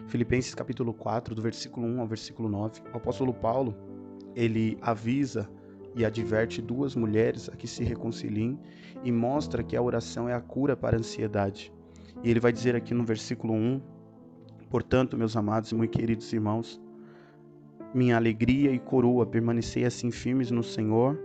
Filipenses capítulo 4, do versículo 1 ao versículo 9, o apóstolo Paulo, ele avisa e adverte duas mulheres a que se reconciliem e mostra que a oração é a cura para a ansiedade. E ele vai dizer aqui no versículo 1, portanto, meus amados e muito queridos irmãos, minha alegria e coroa, permanecei assim firmes no Senhor,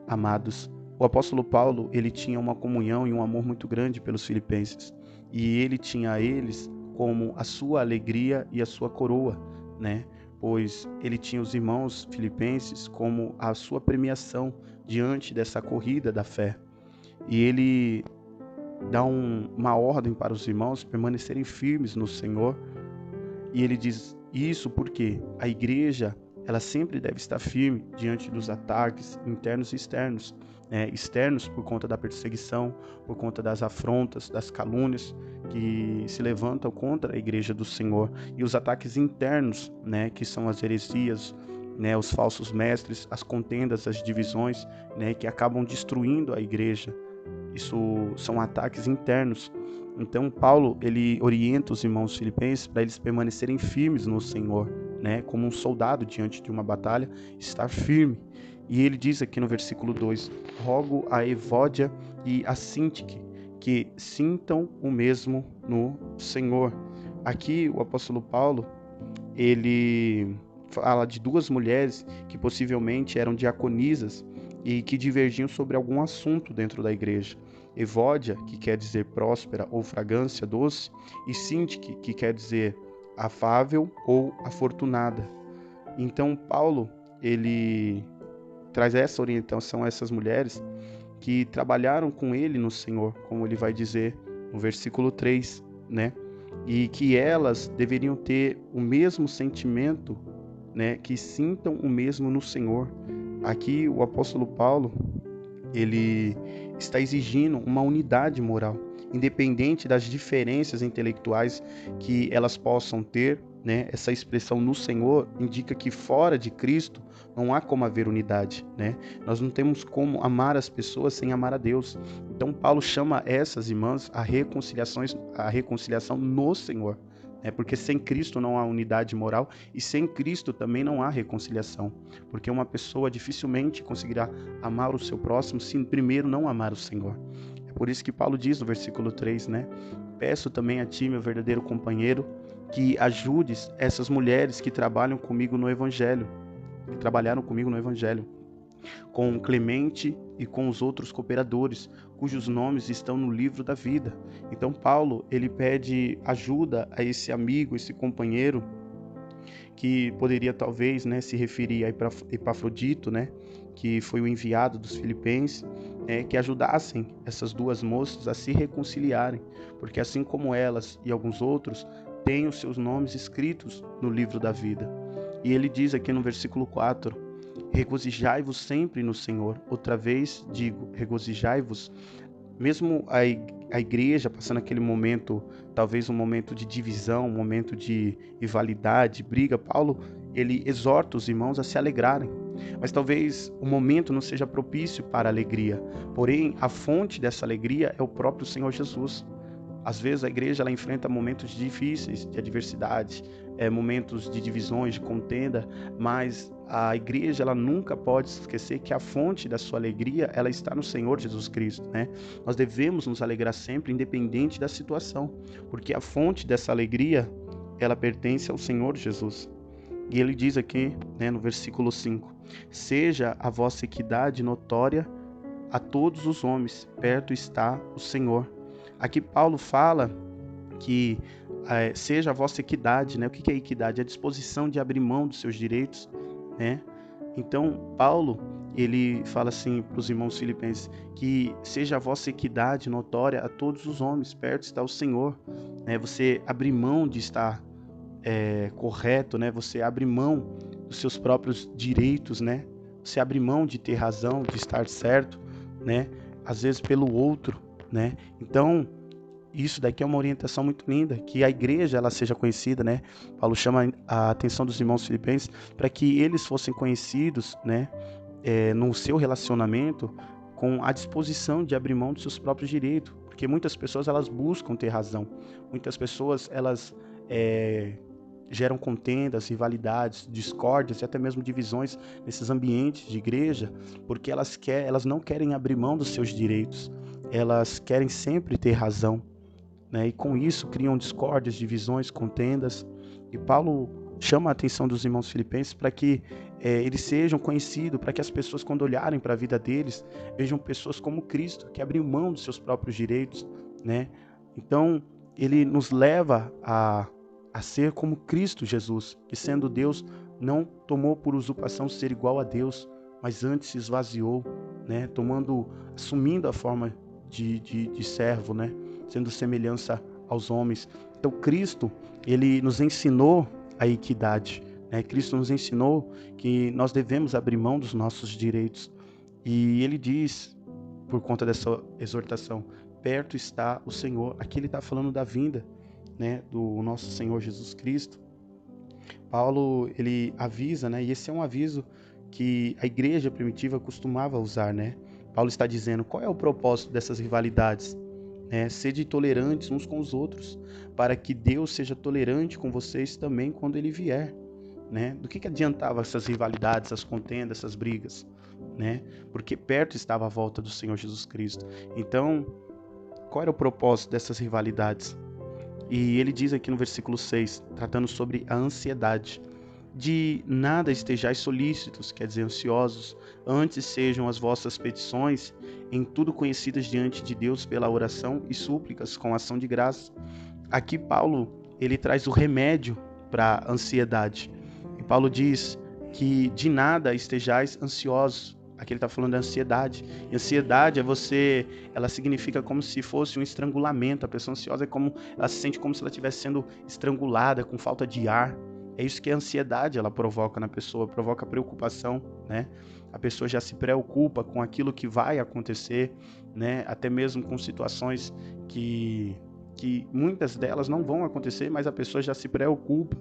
amados. O apóstolo Paulo, ele tinha uma comunhão e um amor muito grande pelos filipenses. E ele tinha eles como a sua alegria e a sua coroa, né? Pois ele tinha os irmãos filipenses como a sua premiação diante dessa corrida da fé. E ele dá uma ordem para os irmãos permanecerem firmes no Senhor. E ele diz isso porque a igreja, ela sempre deve estar firme diante dos ataques internos e externos. Externos por conta da perseguição, por conta das afrontas, das calúnias que se levantam contra a igreja do Senhor. E os ataques internos, que são as heresias, os falsos mestres, as contendas, as divisões, que acabam destruindo a igreja. Isso são ataques internos. Então Paulo, ele orienta os irmãos filipenses para eles permanecerem firmes no Senhor, como um soldado diante de uma batalha, estar firme. E ele diz aqui no versículo 2, rogo a Evódia e a Sintique que sintam o mesmo no Senhor. Aqui o apóstolo Paulo, ele fala de duas mulheres que possivelmente eram diaconisas e que divergiam sobre algum assunto dentro da igreja. Evódia, que quer dizer próspera ou fragrância doce, e Sintique, que quer dizer afável ou afortunada. Então Paulo, ele traz essa orientação a essas mulheres que trabalharam com ele no Senhor, como ele vai dizer no versículo 3, e que elas deveriam ter o mesmo sentimento, que sintam o mesmo no Senhor. Aqui o apóstolo Paulo, ele está exigindo uma unidade moral, independente das diferenças intelectuais que elas possam ter, Essa expressão no Senhor indica que fora de Cristo não há como haver unidade, Nós não temos como amar as pessoas sem amar a Deus. Então Paulo chama essas irmãs a reconciliação no Senhor. Porque sem Cristo não há unidade moral e sem Cristo também não há reconciliação, porque uma pessoa dificilmente conseguirá amar o seu próximo se primeiro não amar o Senhor. É por isso que Paulo diz no versículo 3, peço também a ti, meu verdadeiro companheiro, que ajudes essas mulheres que trabalharam comigo no Evangelho, com Clemente e com os outros cooperadores, cujos nomes estão no livro da vida. Então Paulo, ele pede ajuda a esse amigo, esse companheiro, que poderia talvez, se referir a Epafrodito, que foi o enviado dos filipenses, que ajudassem essas duas moças a se reconciliarem, porque assim como elas e alguns outros têm os seus nomes escritos no livro da vida. E ele diz aqui no versículo 4, regozijai-vos sempre no Senhor. Outra vez digo, regozijai-vos. Mesmo a igreja passando aquele momento, talvez um momento de divisão, um momento de rivalidade, briga, Paulo, ele exorta os irmãos a se alegrarem. Mas talvez o momento não seja propício para a alegria. Porém, a fonte dessa alegria é o próprio Senhor Jesus. Às vezes a igreja ela enfrenta momentos difíceis, de adversidade, momentos de divisões, de contenda, mas a igreja ela nunca pode esquecer que a fonte da sua alegria ela está no Senhor Jesus Cristo, Nós devemos nos alegrar sempre, independente da situação, porque a fonte dessa alegria ela pertence ao Senhor Jesus. E ele diz aqui, no versículo 5, seja a vossa equidade notória a todos os homens, perto está o Senhor. Aqui Paulo fala que seja a vossa equidade, O que é equidade? É a disposição de abrir mão dos seus direitos, Então, Paulo, ele fala assim para os irmãos filipenses, que seja a vossa equidade notória a todos os homens, perto está o Senhor, Você abrir mão de estar correto, Você abrir mão dos seus próprios direitos, Você abrir mão de ter razão, de estar certo, Às vezes pelo outro, Então, isso daqui é uma orientação muito linda, que a igreja ela seja conhecida, Paulo chama a atenção dos irmãos filipenses para que eles fossem conhecidos, no seu relacionamento com a disposição de abrir mão dos seus próprios direitos, porque muitas pessoas elas buscam ter razão, muitas pessoas elas geram contendas, rivalidades, discórdias e até mesmo divisões nesses ambientes de igreja, porque elas não querem abrir mão dos seus direitos, elas querem sempre ter razão, né? E com isso criam discórdias, divisões, contendas. E Paulo chama a atenção dos irmãos filipenses para que eles sejam conhecidos, para que as pessoas, quando olharem para a vida deles, vejam pessoas como Cristo, que abriu mão dos seus próprios direitos, né? Então, ele nos leva a ser como Cristo Jesus, que sendo Deus, não tomou por usurpação ser igual a Deus, mas antes se esvaziou, né? Assumindo a forma de servo, né? Sendo semelhança aos homens. Então, Cristo, ele nos ensinou a equidade, né? Cristo nos ensinou que nós devemos abrir mão dos nossos direitos. E ele diz, por conta dessa exortação, perto está o Senhor. Aqui ele está falando da vinda, né, do nosso Senhor Jesus Cristo. Paulo, ele avisa, né, e esse é um aviso que a igreja primitiva costumava usar, né? Paulo está dizendo, qual é o propósito dessas rivalidades? Sede tolerantes uns com os outros, para que Deus seja tolerante com vocês também quando Ele vier. Né? Do que adiantava essas rivalidades, essas contendas, essas brigas? Né? Porque perto estava a volta do Senhor Jesus Cristo. Então, qual era o propósito dessas rivalidades? E ele diz aqui no versículo 6, tratando sobre a ansiedade. De nada estejais solícitos, quer dizer, ansiosos, antes sejam as vossas petições em tudo conhecidas diante de Deus pela oração e súplicas com ação de graça. Aqui Paulo, ele traz o remédio para a ansiedade. E Paulo diz que de nada estejais ansiosos. Aqui ele está falando da ansiedade. E ansiedade ela significa como se fosse um estrangulamento. A pessoa ansiosa ela se sente como se ela estivesse sendo estrangulada, com falta de ar. É isso que a ansiedade ela provoca na pessoa, provoca preocupação, né? A pessoa já se preocupa com aquilo que vai acontecer, né? Até mesmo com situações que muitas delas não vão acontecer, mas a pessoa já se preocupa,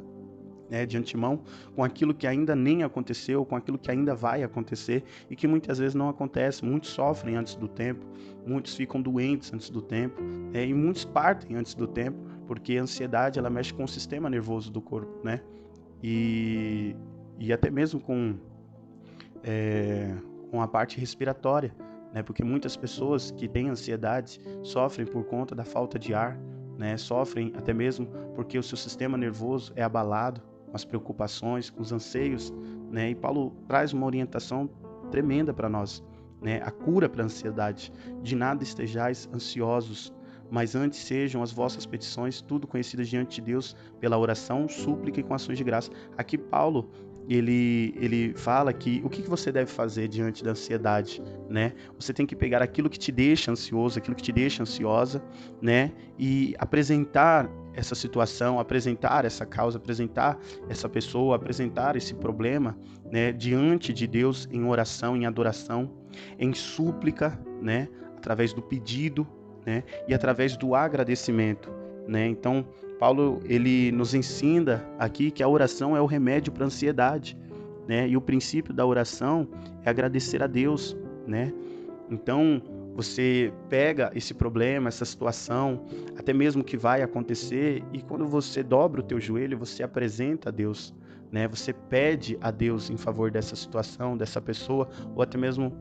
né, de antemão com aquilo que ainda nem aconteceu, com aquilo que ainda vai acontecer e que muitas vezes não acontece. Muitos sofrem antes do tempo, muitos ficam doentes antes do tempo, e muitos partem antes do tempo, porque a ansiedade ela mexe com o sistema nervoso do corpo, né? E até mesmo com a parte respiratória, né? Porque muitas pessoas que têm ansiedade sofrem por conta da falta de ar, né? Sofrem até mesmo porque o seu sistema nervoso é abalado com as preocupações, com os anseios, né? E Paulo traz uma orientação tremenda para nós, né? A cura para a ansiedade. De nada estejais ansiosos, mas antes sejam as vossas petições tudo conhecidas diante de Deus pela oração, súplica e com ações de graça. Aqui Paulo, ele fala que o que você deve fazer diante da ansiedade, né? Você tem que pegar aquilo que te deixa ansioso, aquilo que te deixa ansiosa, né? E apresentar essa situação, apresentar essa causa, apresentar essa pessoa, apresentar esse problema, né? Diante de Deus em oração, em adoração, em súplica, né? Através do pedido, né? E através do agradecimento, né? Então, Paulo, ele nos ensina aqui que a oração é o remédio para a ansiedade, né? E o princípio da oração é agradecer a Deus, né? Então, você pega esse problema, essa situação, até mesmo que vai acontecer, e quando você dobra o teu joelho, você apresenta a Deus, né? Você pede a Deus em favor dessa situação, dessa pessoa, ou até mesmo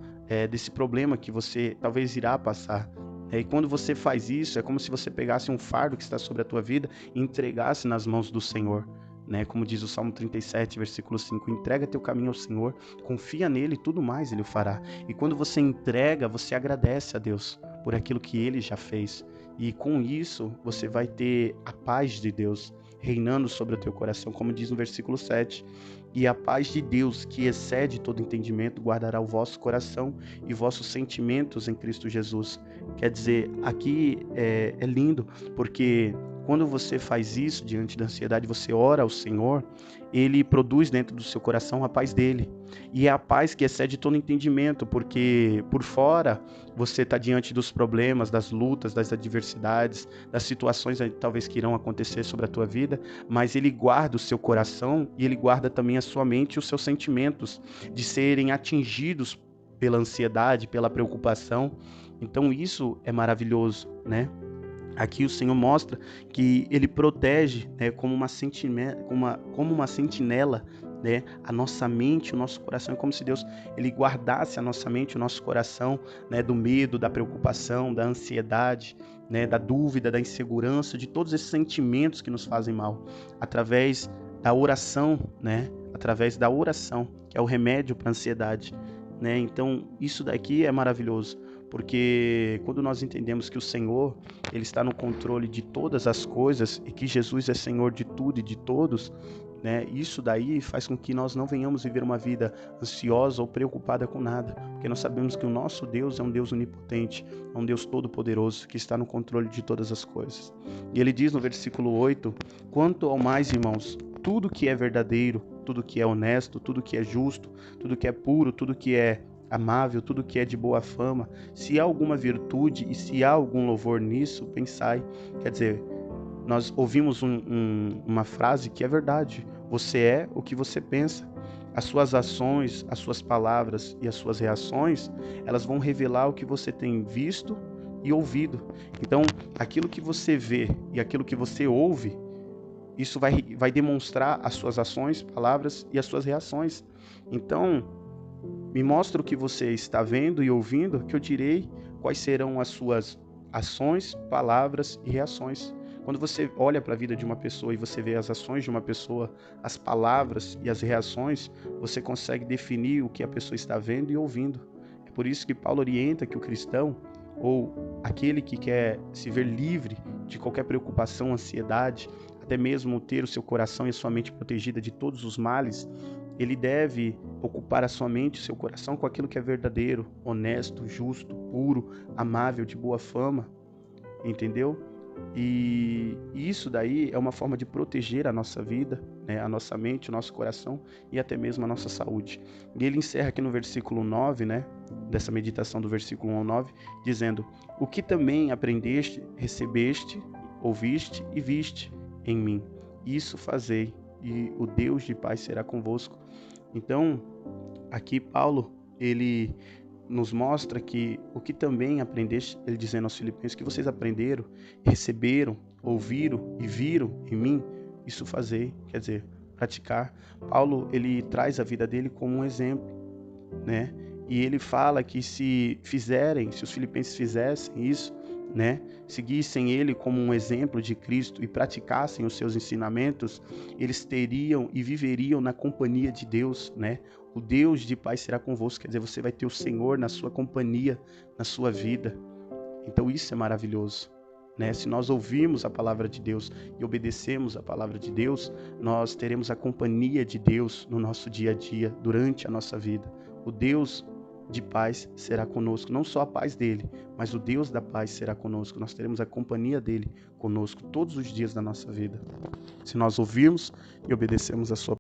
desse problema que você talvez irá passar. E quando você faz isso, é como se você pegasse um fardo que está sobre a tua vida e entregasse nas mãos do Senhor, né? Como diz o Salmo 37, versículo 5, entrega teu caminho ao Senhor, confia nele e tudo mais ele o fará. E quando você entrega, você agradece a Deus por aquilo que ele já fez. E com isso, você vai ter a paz de Deus reinando sobre o teu coração, como diz no versículo 7. E a paz de Deus, que excede todo entendimento, guardará o vosso coração e vossos sentimentos em Cristo Jesus. Quer dizer, aqui é lindo, porque quando você faz isso diante da ansiedade, você ora ao Senhor, ele produz dentro do seu coração a paz dele. E é a paz que excede todo entendimento, porque por fora você está diante dos problemas, das lutas, das adversidades, das situações talvez que irão acontecer sobre a tua vida, mas ele guarda o seu coração e ele guarda também a sua mente e os seus sentimentos de serem atingidos pela ansiedade, pela preocupação. Então isso é maravilhoso, né? Aqui o Senhor mostra que Ele protege, né, como uma sentinela, né, a nossa mente, o nosso coração. É como se Deus Ele guardasse a nossa mente, o nosso coração, né, do medo, da preocupação, da ansiedade, né, da dúvida, da insegurança, de todos esses sentimentos que nos fazem mal, através da oração, né, através da oração, que é o remédio para a ansiedade, né? Então isso daqui é maravilhoso, porque quando nós entendemos que o Senhor Ele está no controle de todas as coisas e que Jesus é Senhor de tudo e de todos, né? Isso daí faz com que nós não venhamos viver uma vida ansiosa ou preocupada com nada, porque nós sabemos que o nosso Deus é um Deus onipotente, é um Deus todo-poderoso que está no controle de todas as coisas. E ele diz no versículo 8: quanto ao mais, irmãos, tudo que é verdadeiro, tudo que é honesto, tudo que é justo, tudo que é puro, tudo que é amável, tudo que é de boa fama, se há alguma virtude e se há algum louvor nisso, pensai. Quer dizer, nós ouvimos uma frase que é verdade. Você é o que você pensa. As suas ações, as suas palavras e as suas reações, elas vão revelar o que você tem visto e ouvido. Então, aquilo que você vê e aquilo que você ouve, isso vai demonstrar as suas ações, palavras e as suas reações. Então, me mostra o que você está vendo e ouvindo, que eu direi quais serão as suas ações, palavras e reações. Quando você olha para a vida de uma pessoa e você vê as ações de uma pessoa, as palavras e as reações, você consegue definir o que a pessoa está vendo e ouvindo. É por isso que Paulo orienta que o cristão, ou aquele que quer se ver livre de qualquer preocupação, ansiedade, até mesmo ter o seu coração e a sua mente protegida de todos os males, ele deve ocupar a sua mente e o seu coração com aquilo que é verdadeiro, honesto, justo, puro, amável, de boa fama, entendeu? E isso daí é uma forma de proteger a nossa vida, né? A nossa mente, o nosso coração e até mesmo a nossa saúde. E ele encerra aqui no versículo 9, né? Dessa meditação do versículo 1 ao 9, dizendo: o que também aprendeste, recebeste, ouviste e viste em mim, isso fazei, e o Deus de paz será convosco. Então, aqui Paulo, ele nos mostra que o que também aprendeste, ele dizendo aos Filipenses, que vocês aprenderam, receberam, ouviram e viram em mim, isso fazei, quer dizer, praticar. Paulo, ele traz a vida dele como um exemplo, né? E ele fala que se os filipenses fizessem isso, né, seguissem ele como um exemplo de Cristo e praticassem os seus ensinamentos, eles teriam e viveriam na companhia de Deus, né? O Deus de paz será convosco, quer dizer, você vai ter o Senhor na sua companhia, na sua vida. Então isso é maravilhoso, né? Se nós ouvirmos a palavra de Deus e obedecemos a palavra de Deus, nós teremos a companhia de Deus no nosso dia a dia, durante a nossa vida. O Deus de paz será conosco, não só a paz dele, mas o Deus da paz será conosco. Nós teremos a companhia dele conosco todos os dias da nossa vida. Se nós ouvirmos e obedecemos a sua